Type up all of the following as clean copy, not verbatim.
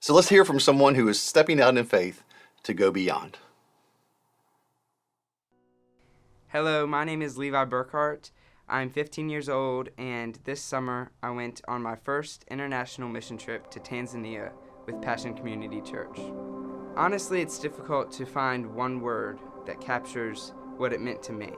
So let's hear from someone who is stepping out in faith to go beyond. Hello, my name is Levi Burkhart. I'm 15 years old, and this summer I went on my first international mission trip to Tanzania with Passion Community Church. Honestly, it's difficult to find one word that captures what it meant to me.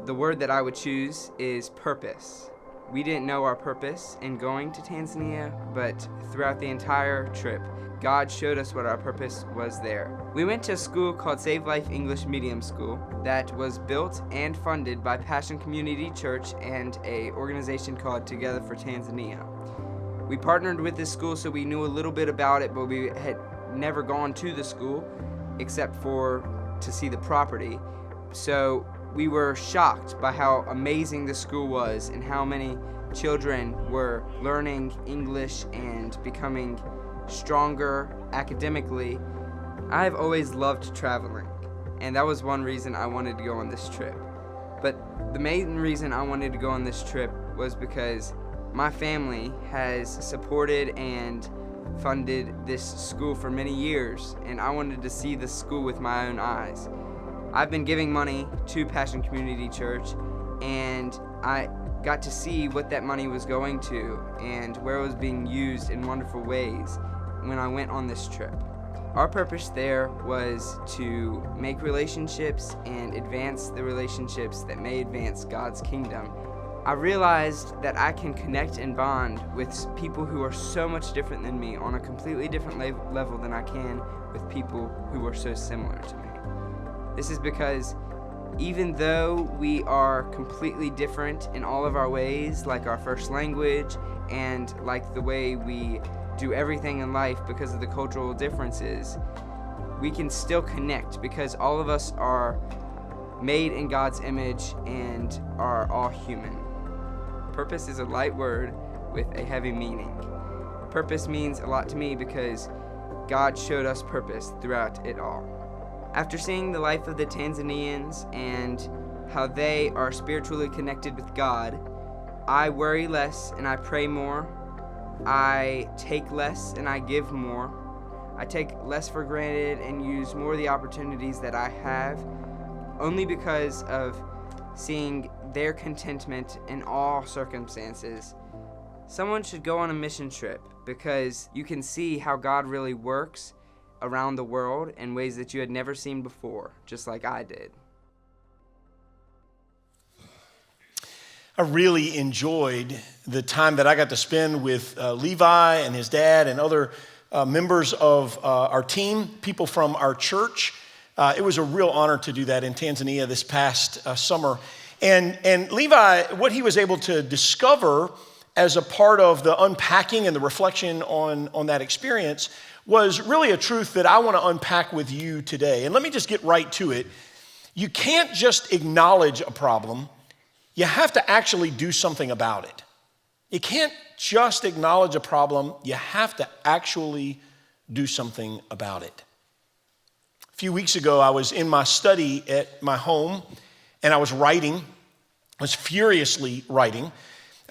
The word that I would choose is purpose. We didn't know our purpose in going to Tanzania, but throughout the entire trip, God showed us what our purpose was there. We went to a school called Save Life English Medium School that was built and funded by Passion Community Church and an organization called Together for Tanzania. We partnered with this school, so we knew a little bit about it, but we had never gone to the school except for to see the property. So we were shocked by how amazing the school was and how many children were learning English and becoming stronger academically. I've always loved traveling, and that was one reason I wanted to go on this trip. But the main reason I wanted to go on this trip was because my family has supported and funded this school for many years, and I wanted to see the school with my own eyes. I've been giving money to Passion Community Church, and I got to see what that money was going to and where it was being used in wonderful ways when I went on this trip. Our purpose there was to make relationships and advance the relationships that may advance God's kingdom. I realized that I can connect and bond with people who are so much different than me on a completely different level than I can with people who are so similar to me. This is because even though we are completely different in all of our ways, like our first language and like the way we do everything in life because of the cultural differences, we can still connect because all of us are made in God's image and are all human. Purpose is a light word with a heavy meaning. Purpose means a lot to me because God showed us purpose throughout it all. After seeing the life of the Tanzanians and how they are spiritually connected with God, I worry less and I pray more. I take less and I give more. I take less for granted and use more of the opportunities that I have, only because of seeing their contentment in all circumstances. Someone should go on a mission trip because you can see how God really works around the world in ways that you had never seen before, just like I did. I really enjoyed the time that I got to spend with Levi and his dad and other members of our team, people from our church. It was a real honor to do that in Tanzania this past summer. And Levi, what he was able to discover as a part of the unpacking and the reflection on that experience was really a truth that I want to unpack with you today. And let me just get right to it. You can't just acknowledge a problem. You have to actually do something about it. You can't just acknowledge a problem. You have to actually do something about it. A few weeks ago, I was in my study at my home, and I was writing. I was furiously writing.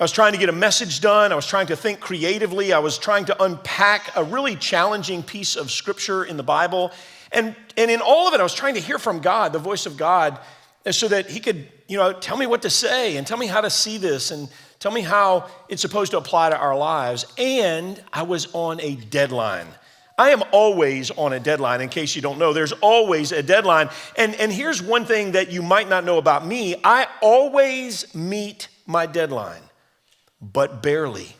I was trying to get a message done. I was trying to think creatively. I was trying to unpack a really challenging piece of scripture in the Bible. And in all of it, I was trying to hear from God, the voice of God, so that he could, tell me what to say and tell me how to see this and tell me how it's supposed to apply to our lives. And I was on a deadline. I am always on a deadline, in case you don't know. There's always a deadline. And here's one thing that you might not know about me. I always meet my deadline, but barely.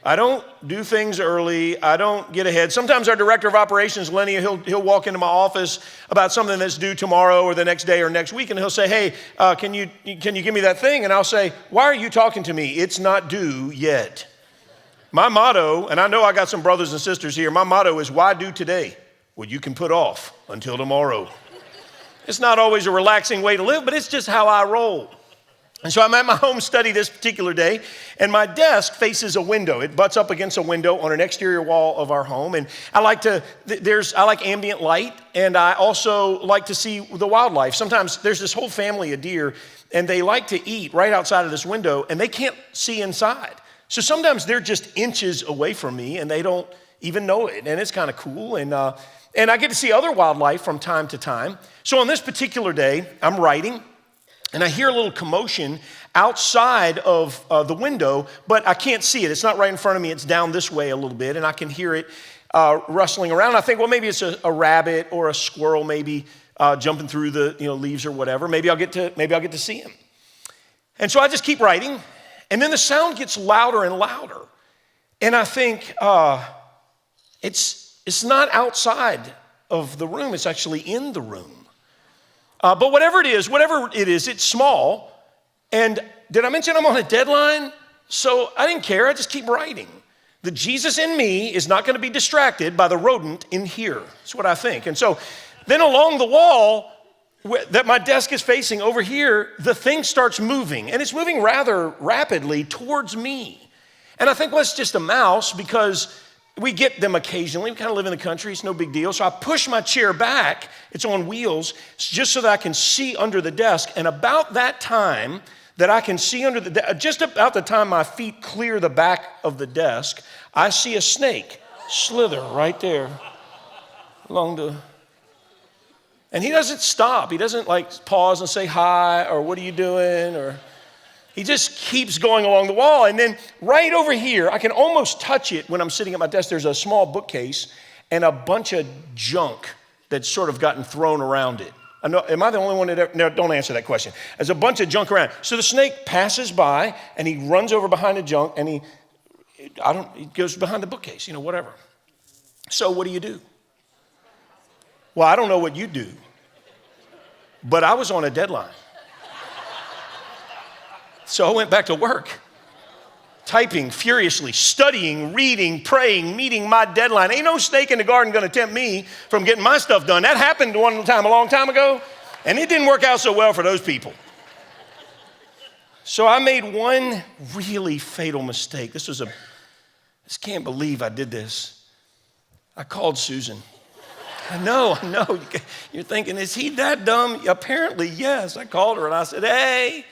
I don't do things early. I don't get ahead. Sometimes our director of operations, Lenny, he'll walk into my office about something that's due tomorrow or the next day or next week, and he'll say, hey, can you give me that thing? And I'll say, why are you talking to me? It's not due yet. My motto, and I know I got some brothers and sisters here, my motto is, why do today what you can put off until tomorrow? It's not always a relaxing way to live, but it's just how I roll. And so I'm at my home study this particular day, and my desk faces a window. It butts up against a window on an exterior wall of our home. And I like ambient light, and I also like to see the wildlife. Sometimes there's this whole family of deer, and they like to eat right outside of this window, and they can't see inside. So sometimes they're just inches away from me and they don't even know it. And it's kind of cool. And I get to see other wildlife from time to time. So on this particular day, I'm writing and I hear a little commotion outside of the window, but I can't see it. It's not right in front of me. It's down this way a little bit and I can hear it rustling around. I think, well, maybe it's a rabbit or a squirrel, maybe jumping through the leaves or whatever. Maybe I'll get to see him. And so I just keep writing, and then the sound gets louder and louder. And I think it's not outside of the room, it's actually in the room. But whatever it is, it's small. And did I mention I'm on a deadline? So I didn't care, I just keep writing. The Jesus in me is not going to be distracted by the rodent in here. That's what I think. And so then along the wall that my desk is facing over here, the thing starts moving. And it's moving rather rapidly towards me. And I think, well, it's just a mouse because we get them occasionally. We kind of live in the country. It's no big deal. So I push my chair back. It's on wheels just so that I can see under the desk. And about that time that I can see under the desk, just about the time my feet clear the back of the desk, I see a snake slither right there along the... And he doesn't stop. He doesn't like pause and say hi or what are you doing? Or he just keeps going along the wall. And then right over here, I can almost touch it when I'm sitting at my desk. There's a small bookcase and a bunch of junk that's sort of gotten thrown around it. I know, am I the only one that ever, no, don't answer that question. There's a bunch of junk around. So the snake passes by and he runs over behind the junk and he goes behind the bookcase, whatever. So what do? Well, I don't know what you do, but I was on a deadline. So I went back to work, typing furiously, studying, reading, praying, meeting my deadline. Ain't no snake in the garden gonna tempt me from getting my stuff done. That happened one time, a long time ago, and it didn't work out so well for those people. So I made one really fatal mistake. I just can't believe I did this. I called Susan. I know. You're thinking, is he that dumb? Apparently, yes. I called her and I said, hey,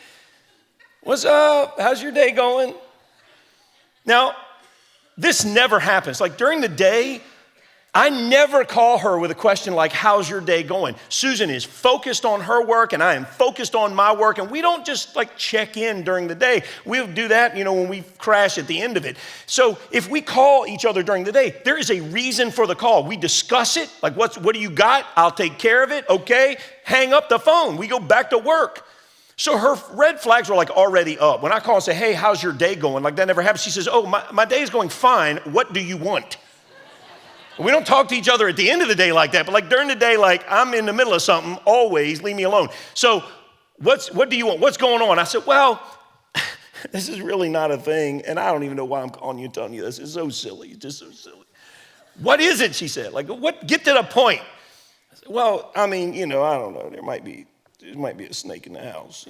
what's up? How's your day going? Now, this never happens. Like during the day, I never call her with a question like, how's your day going? Susan is focused on her work and I am focused on my work. And we don't just like check in during the day. We'll do that, when we crash at the end of it. So if we call each other during the day, there is a reason for the call. We discuss it. Like, what do you got? I'll take care of it. Okay. Hang up the phone. We go back to work. So her red flags were like already up. When I call and say, hey, how's your day going? Like that never happens. She says, oh, my day is going fine. What do you want? We don't talk to each other at the end of the day like that, but like during the day, like I'm in the middle of something, always leave me alone. So what do you want? What's going on? I said, well, this is really not a thing. And I don't even know why I'm calling you and telling you this. It's so silly. It's just so silly. What is it? She said, like, get to the point. I said, well, I don't know. There might be a snake in the house.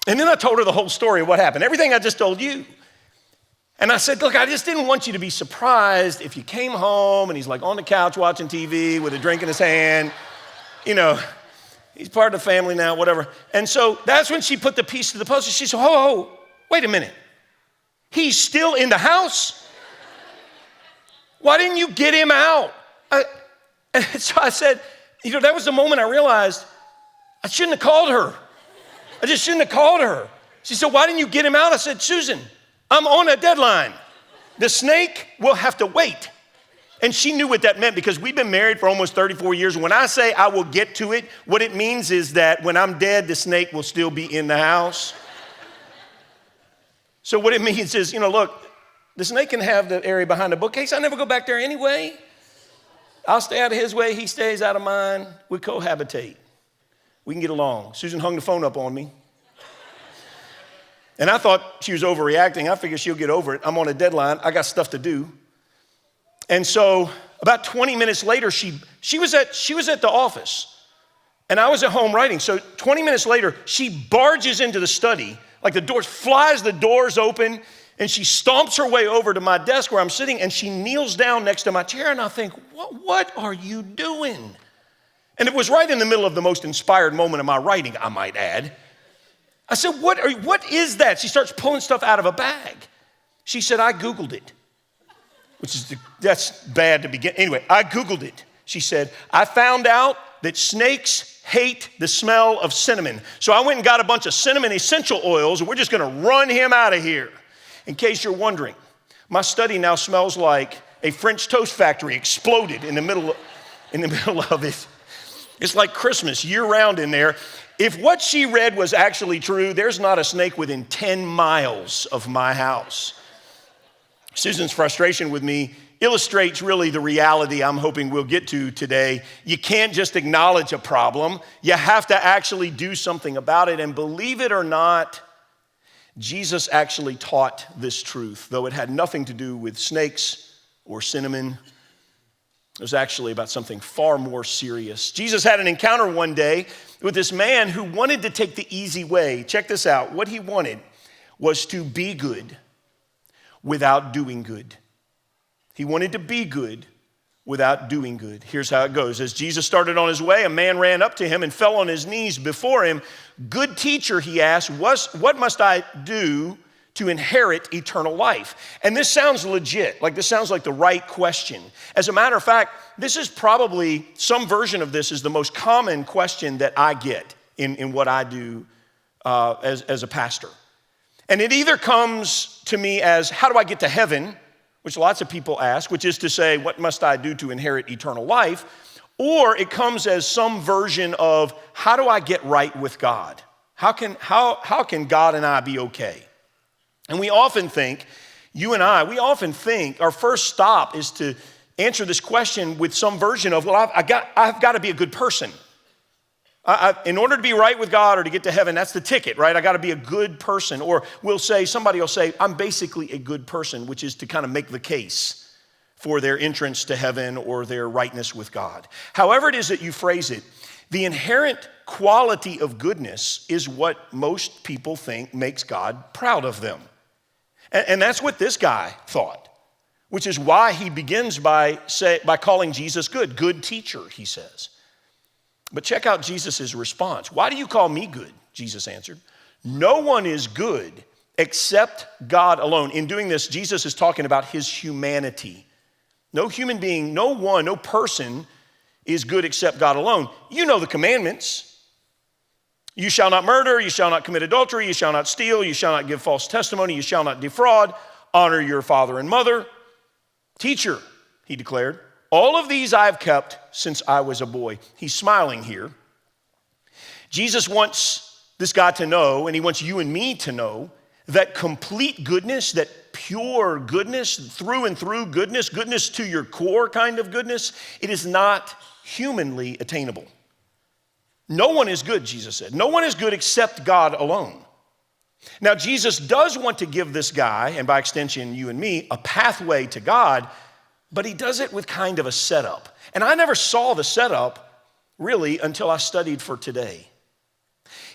And then I told her the whole story of what happened. Everything I just told you. And I said, look, I just didn't want you to be surprised if you came home and he's like on the couch watching TV with a drink in his hand. He's part of the family now, whatever. And so that's when she put the piece to the puzzle. She said, wait a minute. He's still in the house? Why didn't you get him out? And so I said, that was the moment I realized I shouldn't have called her. I just shouldn't have called her. She said, why didn't you get him out? I said, Susan, I'm on a deadline. The snake will have to wait. And she knew what that meant because we've been married for almost 34 years. When I say I will get to it, what it means is that when I'm dead, the snake will still be in the house. So what it means is, look, the snake can have the area behind the bookcase. I never go back there anyway. I'll stay out of his way. He stays out of mine. We cohabitate. We can get along. Susan hung the phone up on me. And I thought she was overreacting. I figured she'll get over it. I'm on a deadline. I got stuff to do. And so about 20 minutes later, she was at the office. And I was at home writing. So 20 minutes later, she barges into the study. Like flies the doors open. And she stomps her way over to my desk where I'm sitting. And she kneels down next to my chair. And I think, what are you doing? And it was right in the middle of the most inspired moment of my writing, I might add. I said, what is that? She starts pulling stuff out of a bag. She said, I Googled it, that's bad to begin. Anyway, I Googled it. She said, I found out that snakes hate the smell of cinnamon. So I went and got a bunch of cinnamon essential oils, and we're just gonna run him out of here. In case you're wondering, my study now smells like a French toast factory exploded in the middle of it. It's like Christmas year round in there. If what she read was actually true, there's not a snake within 10 miles of my house. Susan's frustration with me illustrates really the reality I'm hoping we'll get to today. You can't just acknowledge a problem. You have to actually do something about it. And believe it or not, Jesus actually taught this truth, though it had nothing to do with snakes or cinnamon. It was actually about something far more serious. Jesus had an encounter one day with this man who wanted to take the easy way. Check this out. What he wanted was to be good without doing good. He wanted to be good without doing good. Here's how it goes. As Jesus started on his way, a man ran up to him and fell on his knees before him. Good teacher, he asked, what must I do to inherit eternal life? And this sounds legit, like this sounds like the right question. As a matter of fact, this is probably, some version of this is the most common question that I get in what I do as a pastor. And it either comes to me as, how do I get to heaven? Which lots of people ask, which is to say, what must I do to inherit eternal life? Or it comes as some version of, how do I get right with God? How can God and I be okay? And we often think, we often think our first stop is to answer this question with some version of, well, I've got to be a good person. In order to be right with God or to get to heaven, that's the ticket, right? I got to be a good person. Or somebody will say, I'm basically a good person, which is to kind of make the case for their entrance to heaven or their rightness with God. However it is that you phrase it, the inherent quality of goodness is what most people think makes God proud of them. And that's what this guy thought, which is why he begins by calling Jesus good teacher, he says. But check out Jesus' response. Why do you call me good? Jesus answered. No one is good except God alone. In doing this, Jesus is talking about his humanity. No human being, no person is good except God alone. You know the commandments. You shall not murder, you shall not commit adultery, you shall not steal, you shall not give false testimony, you shall not defraud, honor your father and mother. Teacher, he declared, all of these I've kept since I was a boy. He's smiling here. Jesus wants this guy to know, and he wants you and me to know, that complete goodness, that pure goodness, through and through goodness to your core kind of goodness, it is not humanly attainable. No one is good, Jesus said. No one is good except God alone. Now, Jesus does want to give this guy, and by extension, you and me, a pathway to God, but he does it with kind of a setup. And I never saw the setup, really, until I studied for today.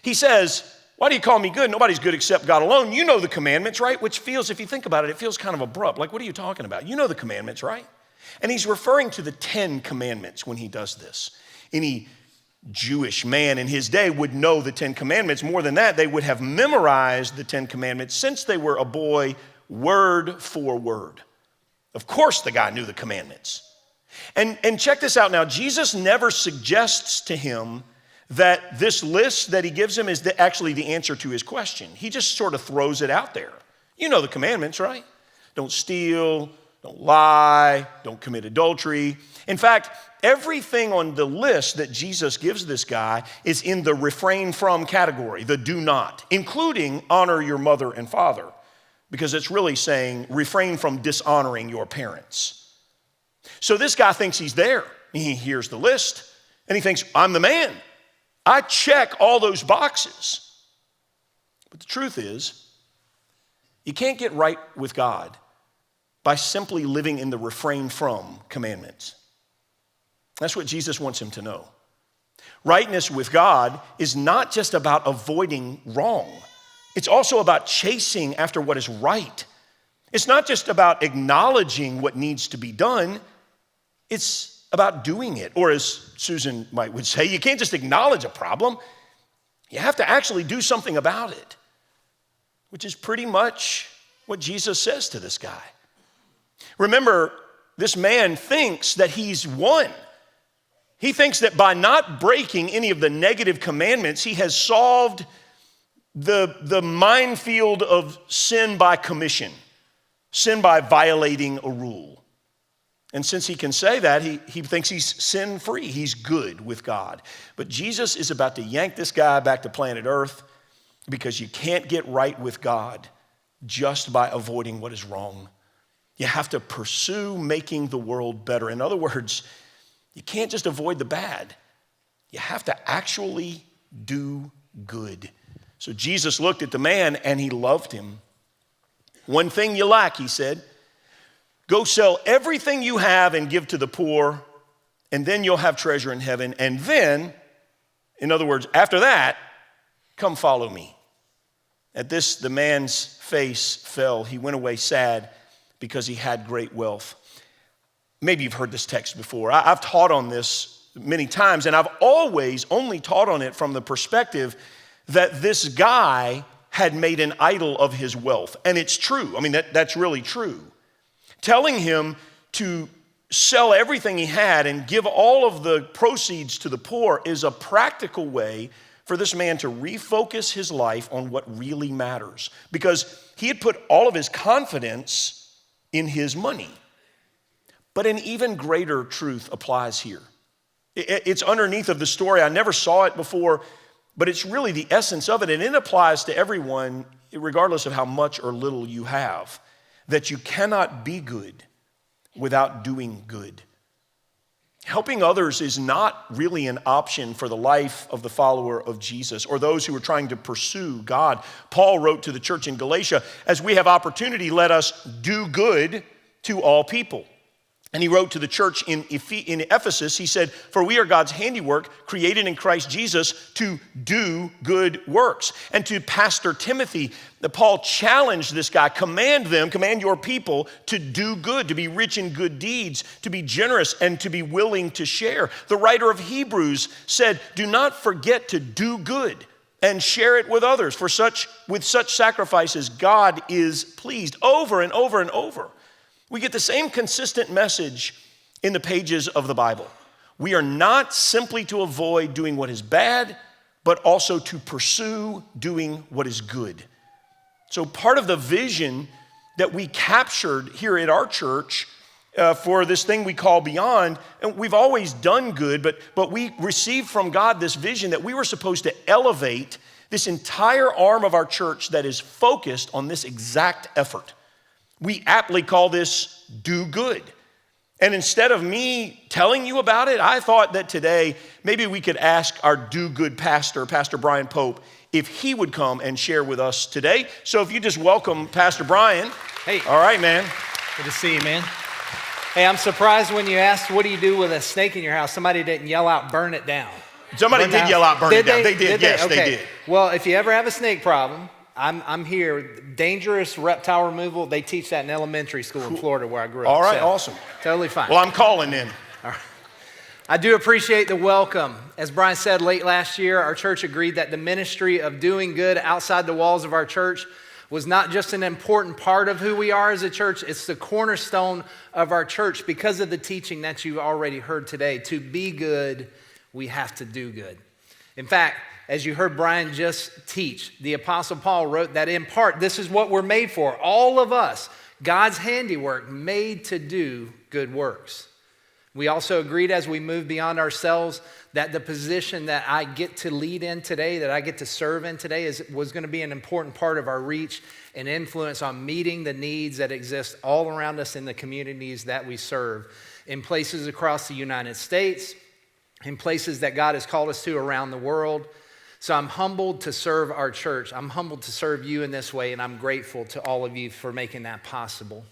He says, why do you call me good? Nobody's good except God alone. You know the commandments, right? Which feels, if you think about it, it feels kind of abrupt. Like, what are you talking about? You know the commandments, right? And he's referring to the 10 commandments when he does this. Any Jewish man in his day would know the 10 commandments. More than that, they would have memorized the 10 commandments since they were a boy, word for word. Of course the guy knew the commandments. And check this out now. Jesus never suggests to him that this list that he gives him is actually the answer to his question. He just sort of throws it out there. You know the commandments, right? Don't steal, don't lie, don't commit adultery. In fact, everything on the list that Jesus gives this guy is in the refrain from category, the do not, including honor your mother and father, because it's really saying refrain from dishonoring your parents. So this guy thinks he's there. He hears the list and he thinks, I'm the man. I check all those boxes. But the truth is, you can't get right with God by simply living in the refrain from commandments. That's what Jesus wants him to know. Rightness with God is not just about avoiding wrong. It's also about chasing after what is right. It's not just about acknowledging what needs to be done. It's about doing it. Or as Susan would say, you can't just acknowledge a problem. You have to actually do something about it, which is pretty much what Jesus says to this guy. Remember, this man thinks that he's won. He thinks that by not breaking any of the negative commandments, he has solved the minefield of sin by commission, sin by violating a rule. And since he can say that, he thinks he's sin-free. He's good with God. But Jesus is about to yank this guy back to planet Earth because you can't get right with God just by avoiding what is wrong. You have to pursue making the world better. In other words, you can't just avoid the bad. You have to actually do good. So Jesus looked at the man and he loved him. One thing you lack, he said. Go sell everything you have and give to the poor, and then you'll have treasure in heaven. And then, in other words, after that, come follow me. At this, the man's face fell. He went away sad because he had great wealth. Maybe you've heard this text before. I've taught on this many times, and I've always only taught on it from the perspective that this guy had made an idol of his wealth. And it's true. I mean, that's really true. Telling him to sell everything he had and give all of the proceeds to the poor is a practical way for this man to refocus his life on what really matters, because he had put all of his confidence in his money. But an even greater truth applies here. It's underneath of the story. I never saw it before, but it's really the essence of it, and it applies to everyone, regardless of how much or little you have. That you cannot be good without doing good. Helping others is not really an option for the life of the follower of Jesus or those who are trying to pursue God. Paul wrote to the church in Galatia, as we have opportunity, let us do good to all people. And he wrote to the church in Ephesus, he said, for we are God's handiwork, created in Christ Jesus to do good works. And to Pastor Timothy, Paul challenged this guy, command your people to do good, to be rich in good deeds, to be generous, and to be willing to share. The writer of Hebrews said, do not forget to do good and share it with others. For with such sacrifices, God is pleased. Over and over and over. We get the same consistent message in the pages of the Bible. We are not simply to avoid doing what is bad, but also to pursue doing what is good. So part of the vision that we captured here at our church for this thing we call Beyond, and we've always done good, but we received from God this vision that we were supposed to elevate this entire arm of our church that is focused on this exact effort. We aptly call this do good. And instead of me telling you about it, I thought that today maybe we could ask our do good pastor, Pastor Bryan Pope, if he would come and share with us today. So if you just welcome Pastor Bryan. Hey. All right, man. Good to see you, man. Hey, I'm surprised when you asked, what do you do with a snake in your house? Somebody didn't yell out, burn it down. Somebody did yell out, burn it down. They did, yes, okay. they did. Well, if you ever have a snake problem, I'm here. Dangerous reptile removal, they teach that in elementary school in Florida where I grew up. All right, so, awesome. Totally fine. Well, I'm calling in. All right. I do appreciate the welcome. As Bryan said, late last year, our church agreed that the ministry of doing good outside the walls of our church was not just an important part of who we are as a church, it's the cornerstone of our church because of the teaching that you've already heard today. To be good, we have to do good. In fact, as you heard Bryan just teach, the Apostle Paul wrote that in part, this is what we're made for. All of us, God's handiwork, made to do good works. We also agreed as we move beyond ourselves that the position that I get to lead in today, that I get to serve in today, was going to be an important part of our reach and influence on meeting the needs that exist all around us in the communities that we serve, in places across the United States, in places that God has called us to around the world. So I'm humbled to serve our church. I'm humbled to serve you in this way, and I'm grateful to all of you for making that possible.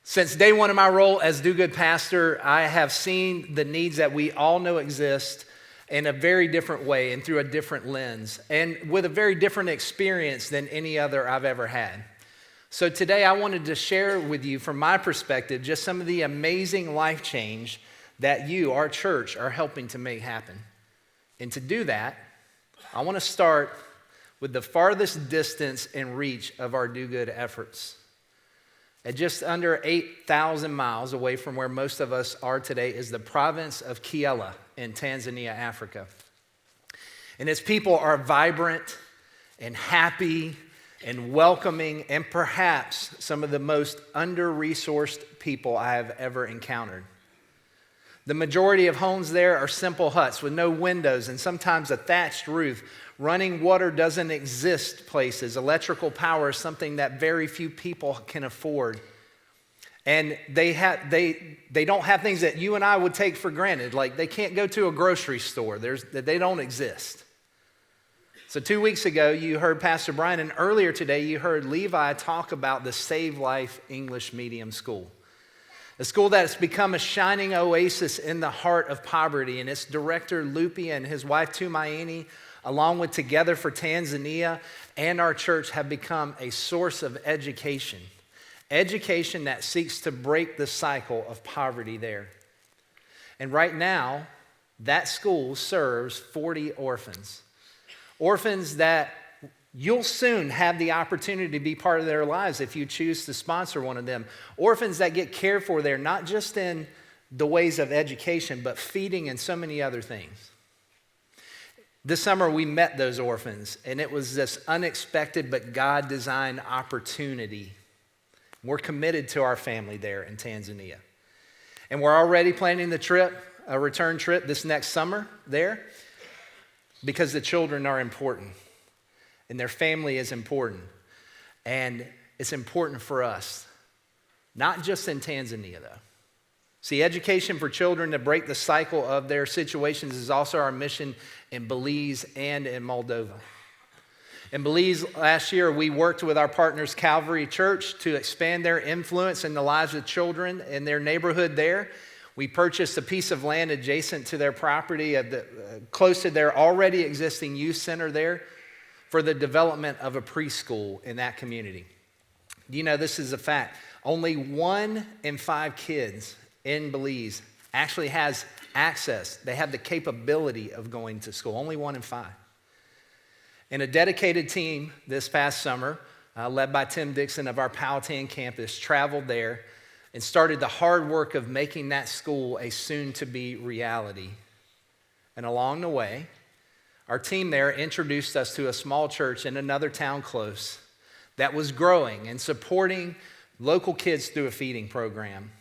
Since day one of my role as Do Good Pastor, I have seen the needs that we all know exist in a very different way and through a different lens, and with a very different experience than any other I've ever had. So today I wanted to share with you, from my perspective, just some of the amazing life change that you, our church, are helping to make happen. And to do that, I want to start with the farthest distance and reach of our do-good efforts. At just under 8,000 miles away from where most of us are today is the province of Kyela in Tanzania, Africa. And its people are vibrant and happy and welcoming, and perhaps some of the most under-resourced people I have ever encountered. The majority of homes there are simple huts with no windows and sometimes a thatched roof. Running water doesn't exist places. Electrical power is something that very few people can afford. And they don't have things that you and I would take for granted. Like they can't go to a grocery store. They don't exist. So 2 weeks ago, you heard Pastor Bryan, and earlier today, you heard Levi talk about the Save Life English Medium School. A school that has become a shining oasis in the heart of poverty. And its director, Lupi, and his wife, Tumaini, along with Together for Tanzania and our church, have become a source of education. Education that seeks to break the cycle of poverty there. And right now, that school serves 40 orphans. Orphans that you'll soon have the opportunity to be part of their lives if you choose to sponsor one of them. Orphans that get cared for there, not just in the ways of education, but feeding and so many other things. This summer we met those orphans, and it was this unexpected but God-designed opportunity. We're committed to our family there in Tanzania. And we're already planning the trip, a return trip this next summer there, because the children are important and their family is important. And it's important for us, not just in Tanzania though. See, education for children to break the cycle of their situations is also our mission in Belize and in Moldova. In Belize last year, we worked with our partners Calvary Church to expand their influence in the lives of children in their neighborhood there. We purchased a piece of land adjacent to their property, close to their already existing youth center there, for the development of a preschool in that community. You know, this is a fact. Only 1 in 5 kids in Belize actually has access. They have the capability of going to school. Only 1 in 5. And a dedicated team this past summer, led by Tim Dixon of our Powhatan campus, traveled there and started the hard work of making that school a soon-to-be reality. And along the way, our team there introduced us to a small church in another town close that was growing and supporting local kids through a feeding program.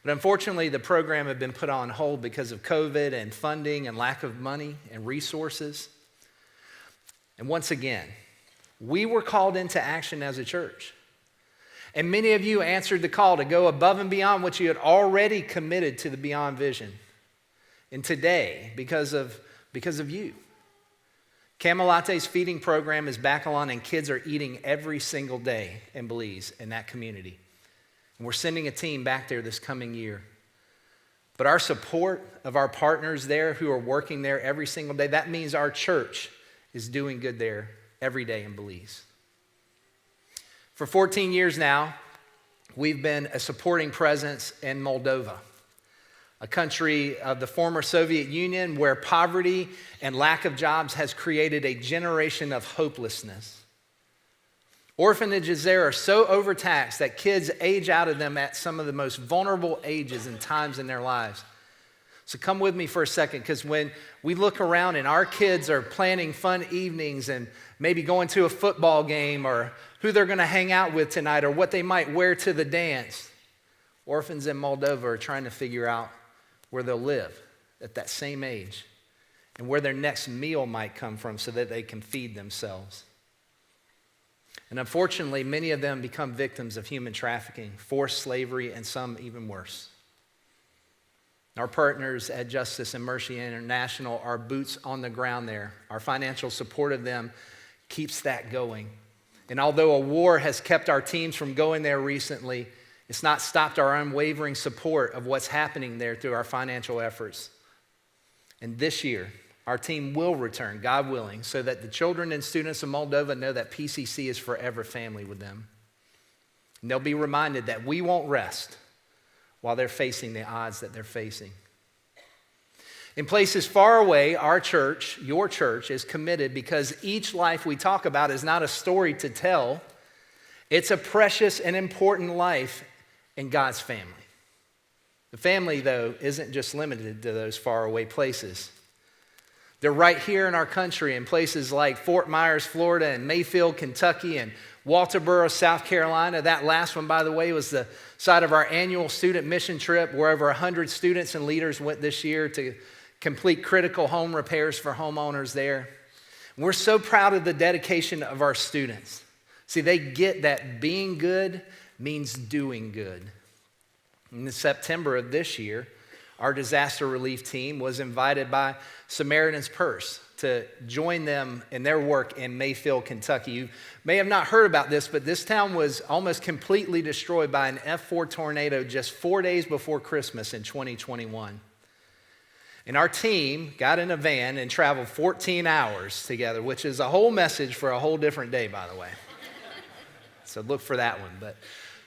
But unfortunately, the program had been put on hold because of COVID and funding and lack of money and resources. And once again, we were called into action as a church. And many of you answered the call to go above and beyond what you had already committed to the Beyond Vision. And today, because of you, Camalate's feeding program is back on, and kids are eating every single day in Belize, in that community. And we're sending a team back there this coming year. But our support of our partners there who are working there every single day, that means our church is doing good there every day in Belize. For 14 years now, we've been a supporting presence in Moldova, a country of the former Soviet Union where poverty and lack of jobs has created a generation of hopelessness. Orphanages there are so overtaxed that kids age out of them at some of the most vulnerable ages and times in their lives. So come with me for a second, because when we look around and our kids are planning fun evenings and maybe going to a football game or who they're going to hang out with tonight or what they might wear to the dance, orphans in Moldova are trying to figure out where they'll live at that same age and where their next meal might come from so that they can feed themselves. And unfortunately, many of them become victims of human trafficking, forced slavery, and some even worse. Our partners at Justice and Mercy International are boots on the ground there. Our financial support of them keeps that going. And although a war has kept our teams from going there recently, it's not stopped our unwavering support of what's happening there through our financial efforts. And this year, our team will return, God willing, so that the children and students of Moldova know that PCC is forever family with them. And they'll be reminded that we won't rest while they're facing the odds that they're facing. In places far away, our church, your church, is committed because each life we talk about is not a story to tell. It's a precious and important life in God's family. The family, though, isn't just limited to those faraway places. They're right here in our country in places like Fort Myers, Florida, and Mayfield, Kentucky, and Walterboro, South Carolina. That last one, by the way, was the site of our annual student mission trip where over 100 students and leaders went this year to complete critical home repairs for homeowners there. We're so proud of the dedication of our students. See, they get that being good means doing good. In September of this year, our disaster relief team was invited by Samaritan's Purse to join them in their work in Mayfield, Kentucky. You may have not heard about this, but this town was almost completely destroyed by an F4 tornado just 4 days before Christmas in 2021. And our team got in a van and traveled 14 hours together, which is a whole message for a whole different day, by the way. So look for that one. But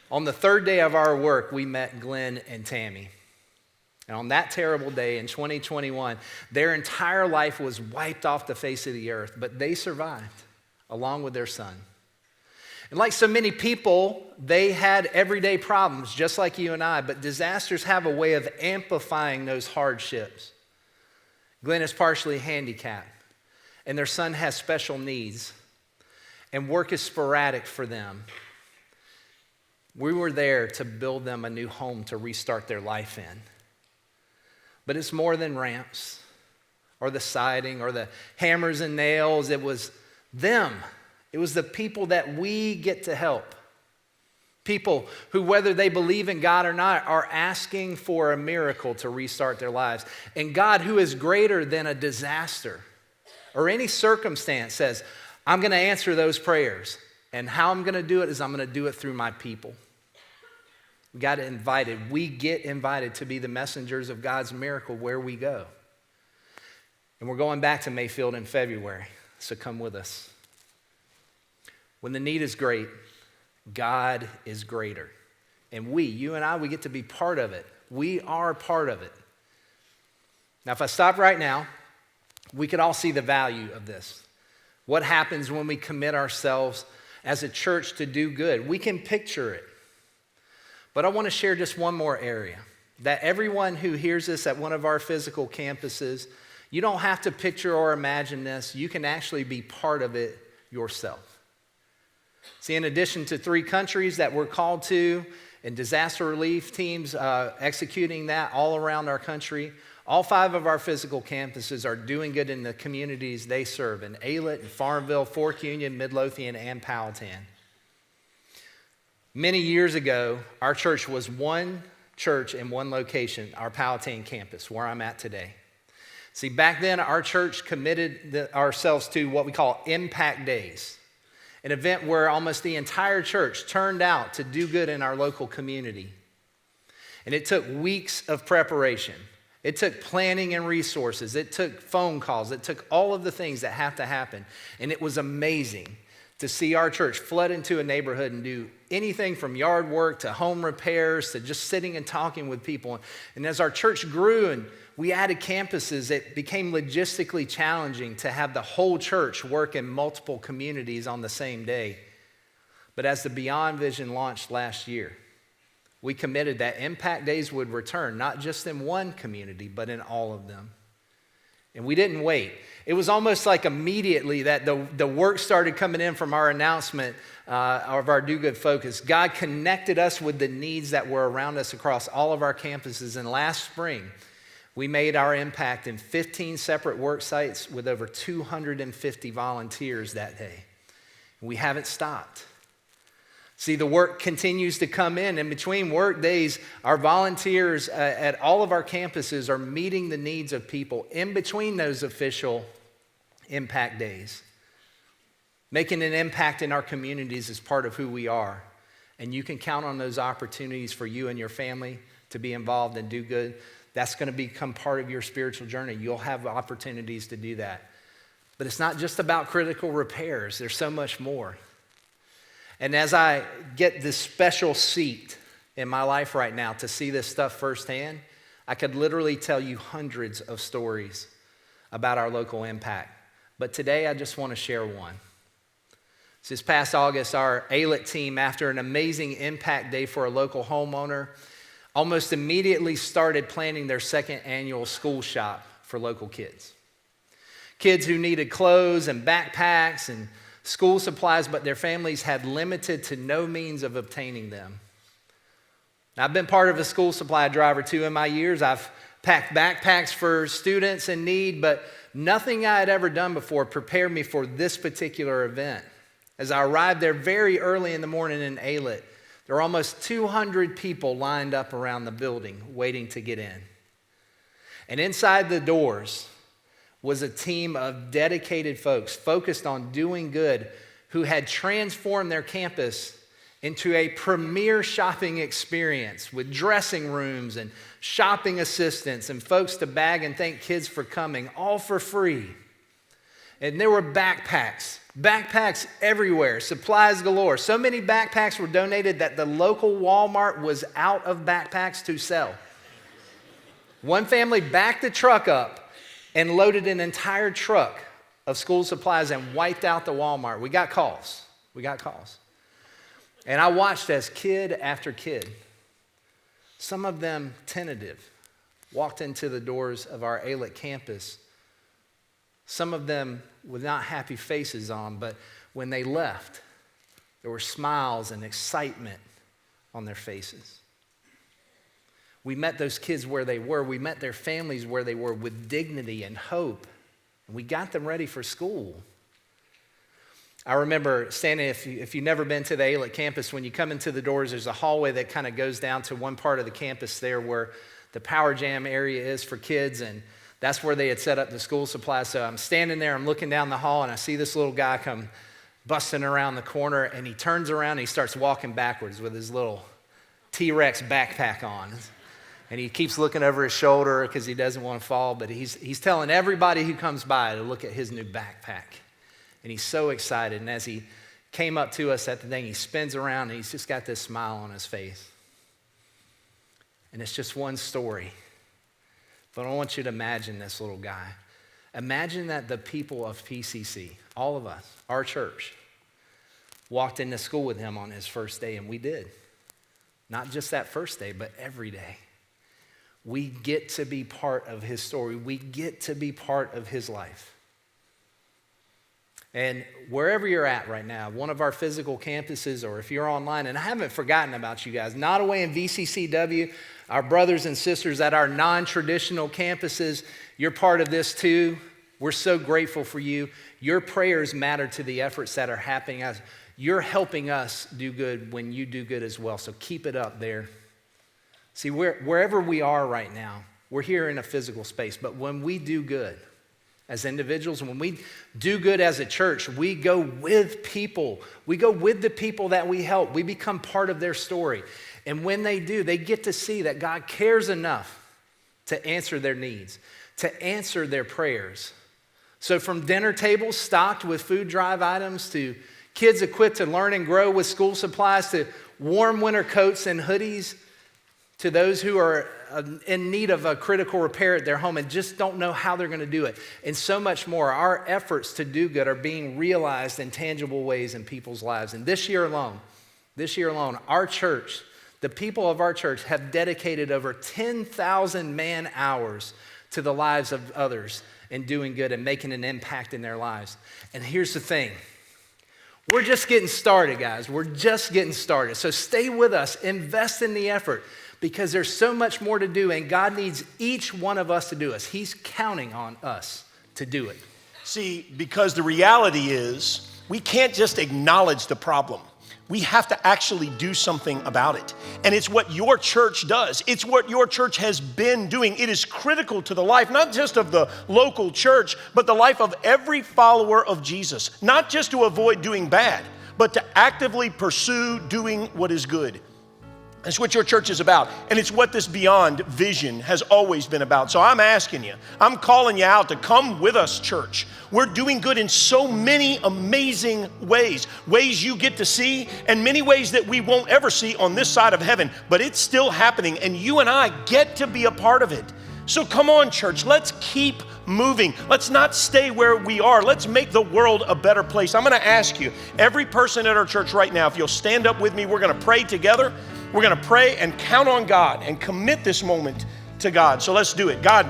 on the third day of our work, we met Glenn and Tammy. And on that terrible day in 2021, their entire life was wiped off the face of the earth, but they survived along with their son. And like so many people, they had everyday problems just like you and I, but disasters have a way of amplifying those hardships. Glenn is partially handicapped, and their son has special needs, and work is sporadic for them. We were there to build them a new home to restart their life in. But it's more than ramps or the siding or the hammers and nails. It was them. It was the people that we get to help. People who, whether they believe in God or not, are asking for a miracle to restart their lives. And God, who is greater than a disaster or any circumstance, says, I'm going to answer those prayers. And how I'm going to do it is I'm going to do it through my people. We got invited. We get invited to be the messengers of God's miracle where we go. And we're going back to Mayfield in February, so come with us. When the need is great, God is greater. And we, you and I, we get to be part of it. We are part of it. Now, if I stop right now, we could all see the value of this. What happens when we commit ourselves as a church to do good? We can picture it. But I want to share just one more area, that everyone who hears this at one of our physical campuses, you don't have to picture or imagine this. You can actually be part of it yourself. See, in addition to 3 countries that we're called to and disaster relief teams executing that all around our country, all 5 of our physical campuses are doing good in the communities they serve in Aylett and Farmville, Fork Union, Midlothian, and Powhatan. Many years ago, our church was one church in one location, our Powhatan campus, where I'm at today. See, back then, our church committed ourselves to what we call Impact Days, an event where almost the entire church turned out to do good in our local community. And it took weeks of preparation. It took planning and resources. It took phone calls. It took all of the things that have to happen. And it was amazing to see our church flood into a neighborhood and do anything from yard work to home repairs to just sitting and talking with people. And as our church grew and we added campuses, it became logistically challenging to have the whole church work in multiple communities on the same day. But as the Beyond Vision launched last year, we committed that Impact Days would return, not just in one community, but in all of them. And we didn't wait. It was almost like immediately that the work started coming in from our announcement of our Do Good focus. God connected us with the needs that were around us across all of our campuses. And last spring, we made our impact in 15 separate work sites with over 250 volunteers that day. We haven't stopped. See, the work continues to come in. In between work days, our volunteers at all of our campuses are meeting the needs of people in between those official impact days. Making an impact in our communities is part of who we are. And you can count on those opportunities for you and your family to be involved and do good. That's going to become part of your spiritual journey. You'll have opportunities to do that. But it's not just about critical repairs. There's so much more. And as I get this special seat in my life right now to see this stuff firsthand, I could literally tell you hundreds of stories about our local impact. But today I just want to share one. This past August, our ALIT team, after an amazing impact day for a local homeowner, almost immediately started planning their second annual school shop for local kids. Kids who needed clothes and backpacks and school supplies, but their families had limited to no means of obtaining them. Now, I've been part of a school supply drive or two in my years. I've packed backpacks for students in need, but nothing I had ever done before prepared me for this particular event. As I arrived there very early in the morning in ALIT, there were almost 200 people lined up around the building waiting to get in. And inside the doors was a team of dedicated folks focused on doing good who had transformed their campus into a premier shopping experience with dressing rooms and shopping assistants and folks to bag and thank kids for coming, all for free. And there were backpacks everywhere, supplies galore. So many backpacks were donated that the local Walmart was out of backpacks to sell. One family backed the truck up and loaded an entire truck of school supplies and wiped out the Walmart. We got calls. And I watched as kid after kid, some of them tentative, walked into the doors of our ALIT campus. Some of them with not happy faces on, but when they left, there were smiles and excitement on their faces. We met those kids where they were. We met their families where they were with dignity and hope. And we got them ready for school. I remember standing, if you've never been to the ALIT campus, when you come into the doors, there's a hallway that kind of goes down to one part of the campus there where the power jam area is for kids, and that's where they had set up the school supplies. So I'm standing there, I'm looking down the hall, and I see this little guy come busting around the corner, and he turns around and he starts walking backwards with his little T-Rex backpack on. And he keeps looking over his shoulder because he doesn't want to fall, but he's telling everybody who comes by to look at his new backpack. And he's so excited. And as he came up to us at the thing, he spins around and he's just got this smile on his face. And it's just one story. But I want you to imagine this little guy. Imagine that the people of PCC, all of us, our church, walked into school with him on his first day, and we did. Not just that first day, but every day. We get to be part of his story. We get to be part of his life. And wherever you're at right now, one of our physical campuses, or if you're online, and I haven't forgotten about you guys, Nottoway and VCCW, our brothers and sisters at our non-traditional campuses, you're part of this too. We're so grateful for you. Your prayers matter to the efforts that are happening. You're helping us do good when you do good as well, so keep it up there. See, wherever we are right now, we're here in a physical space, but when we do good, as individuals, when we do good as a church, we go with people. We go with the people that we help. We become part of their story. And when they do, they get to see that God cares enough to answer their needs, to answer their prayers. So from dinner tables stocked with food drive items to kids equipped to learn and grow with school supplies to warm winter coats and hoodies, to those who are in need of a critical repair at their home and just don't know how they're going to do it, and so much more. Our efforts to do good are being realized in tangible ways in people's lives. And this year alone, our church, the people of our church have dedicated over 10,000 man hours to the lives of others and doing good and making an impact in their lives. And here's the thing. We're just getting started, guys. We're just getting started. So stay with us. Invest in the effort, because there's so much more to do, and God needs each one of us to do it. He's counting on us to do it. See, because the reality is we can't just acknowledge the problem. We have to actually do something about it. And it's what your church does. It's what your church has been doing. It is critical to the life, not just of the local church, but the life of every follower of Jesus. Not just to avoid doing bad, but to actively pursue doing what is good. It's what your church is about, and it's what this Beyond vision has always been about. So I'm asking you, I'm calling you out to come with us, church. We're doing good in so many amazing ways you get to see, and many ways that we won't ever see on this side of heaven, but it's still happening, and you and I get to be a part of it. So come on, church, let's keep moving. Let's not stay where we are. Let's make the world a better place. I'm gonna ask you, every person at our church right now, if you'll stand up with me, we're gonna pray together. We're gonna pray and count on God and commit this moment to God. So let's do it. God,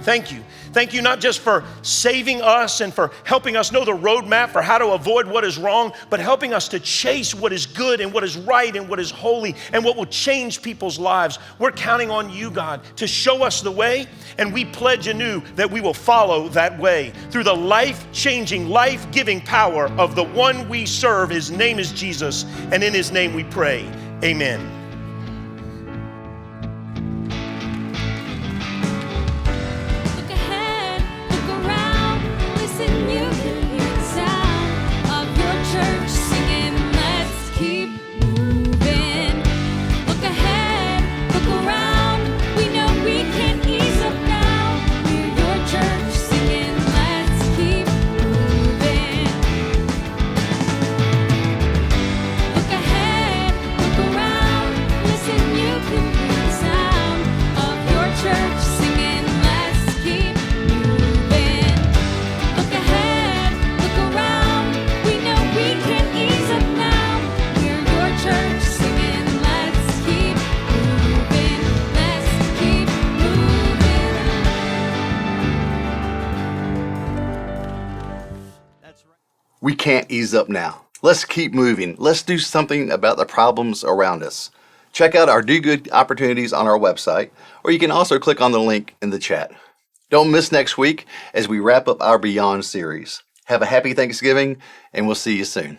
thank you. Thank you not just for saving us and for helping us know the roadmap for how to avoid what is wrong, but helping us to chase what is good and what is right and what is holy and what will change people's lives. We're counting on you, God, to show us the way, and we pledge anew that we will follow that way through the life-changing, life-giving power of the one we serve. His name is Jesus, and in his name we pray. Amen. Look ahead, look around, listen, you can hear the sound of your church singing, let's keep moving. Look ahead, look around, we know we can ease up now. We're your church singing, let's keep moving. Look ahead, look around, listen, you can hear the sound of your church singing, let's keep moving. Look ahead, look around, we know we can ease up now. We're your church singing, let's keep moving, let's keep moving. We can't ease up now. Let's keep moving. Let's do something about the problems around us. Check out our Do Good opportunities on our website, or you can also click on the link in the chat. Don't miss next week as we wrap up our Beyond series. Have a happy Thanksgiving, and we'll see you soon.